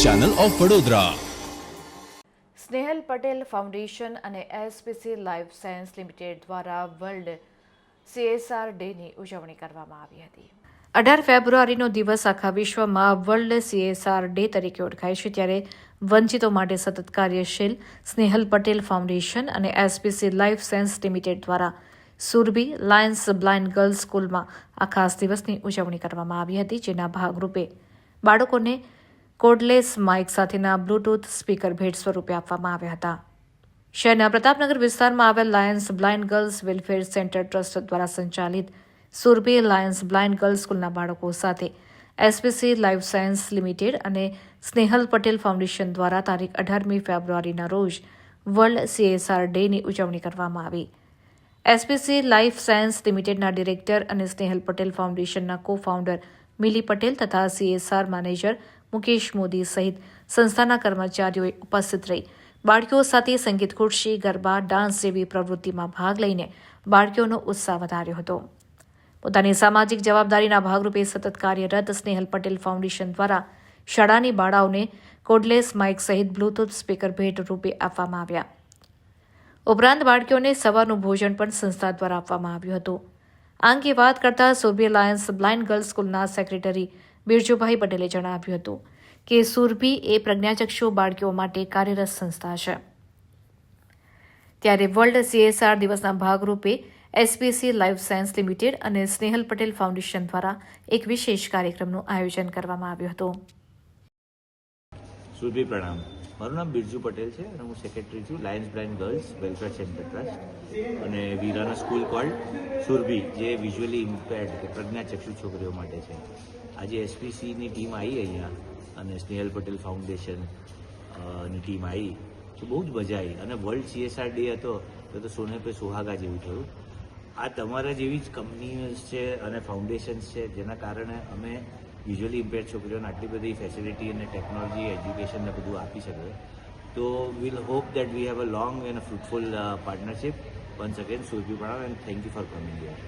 Channel of Vadodara. Snehal Patel foundation અને SPC life science limited દ્વારા world CSR ડેની ઉજવણી કરવામાં આવી હતી. 18 ફેબ્રુઆરીનો દિવસ આખા વિશ્વમાં વર્લ્ડ CSR ડે તરીકે ઓળખાય છે, ત્યારે વંચિતો માટે સતત કાર્યશીલ સ્નેહલ પટેલ ફાઉન્ડેશન અને એસપીસી લાઈફ સાયન્સ લિમિટેડ દ્વારા સુરભી લાયન્સ બ્લાઇન્ડ ગર્લ્સ સ્કૂલમાં આ ખાસ દિવસની ઉજવણી કરવામાં આવી હતી, જેના ભાગરૂપે બાળકોને કોર્ડલેસ માઇક સાથેના બ્લૂટૂથ સ્પીકર ભેટ સ્વરૂપે આપવામાં આવ્યા હતા. શહેરના પ્રતાપનગર વિસ્તારમાં આવેલ Lions blind girls welfare centre trust દ્વારા સંચાલિત સુરભી લાયન્સ બ્લાઇન્ડ ગર્લ્સ સ્કૂલના બાળકો સાથે એસપીસી લાઈફ સાયન્સ લિમિટેડ અને સ્નેહલ પટેલ ફાઉન્ડેશન દ્વારા તારીખ 18મી ફેબ્રુઆરીના રોજ વર્લ્ડ CSR ડેની ઉજવણી કરવામાં આવી. એસપીસી લાઈફ સાયન્સ લિમિટેડના ડિરેક્ટર અને સ્નેહલ પટેલ ફાઉન્ડેશનના કો-ફાઉન્ડર મિલી પટેલ તથા CSR મેનેજર મુકેશ મોદી સહિત સંસ્થાના કર્મચારીઓએ ઉપસ્થિત રહી બાળકીઓ સાથે સંગીત ખુરશી, ગરબા, ડાન્સ જેવી પ્રવૃત્તિમાં ભાગ લઈને બાળકીઓનો ઉત્સાહ વધાર્યો હતો. પોતાની સામાજિક જવાબદારીના ભાગરૂપે સતત કાર્યરત સ્નેહલ પટેલ ફાઉન્ડેશન દ્વારા શાળાની બાળાઓને કોર્ડલેસ માઇક સહિત બ્લૂટૂથ સ્પીકર ભેટ રૂપે આપવામાં આવ્યા. ઉપરાંત બાળકીઓને સવારનું ભોજન પણ સંસ્થા દ્વારા આપવામાં આવ્યું હતું. આ અંગે વાત કરતા સુરભી લાયન્સ બ્લાઇન્ડ ગર્લ્સ સ્કૂલના સેક્રેટરી બિરજુભાઈ પટેલે જણાવ્યું હતું કે સુરભી એ પ્રજ્ઞાચક્ષુ બાળકીઓ માટે કાર્યરત સંસ્થા છે. ત્યારે વર્લ્ડ CSR દિવસના ભાગરૂપે એસપીસી લાઈફ સાયન્સ લિમિટેડ અને સ્નેહલ પટેલ ફાઉન્ડેશન દ્વારા એક વિશેષ કાર્યક્રમનું આયોજન કરવામાં આવ્યું હતું. સુરભી પ્રણામ. મારું નામ બિરજુ પટેલ છે અને હું સેક્રેટરી છું Lions blind girls welfare centre trust અને વીરાના સ્કૂલ કોલ્ડ સુરભી, જે વિઝ્યુઅલી ઇમ્પેર્ડ કે પ્રજ્ઞાચક્ષુ છોકરીઓ માટે છે. આજે એસપીસીની ટીમ આવી અહીંયા અને સ્નેહલ પટેલ ફાઉન્ડેશન ની ટીમ આવી તો બહુ જ મજા આવી અને વર્લ્ડ CSR ડે હતો તો સોને પે સુહાગા જેવું થયું. આ તમારા જેવી જ કંપનીઝ છે અને ફાઉન્ડેશન્સ છે જેના કારણે અમે વિઝ્યુઅલી ઇમ્પેર્ડ છોકરીઓને આટલી બધી ફેસિલિટી અને ટેકનોલોજી, એજ્યુકેશન ને બધું આપી શકે. તો will hope that we have a long and fruitful partnership. Once again Surbhi પ્રણામ and thank you for coming here.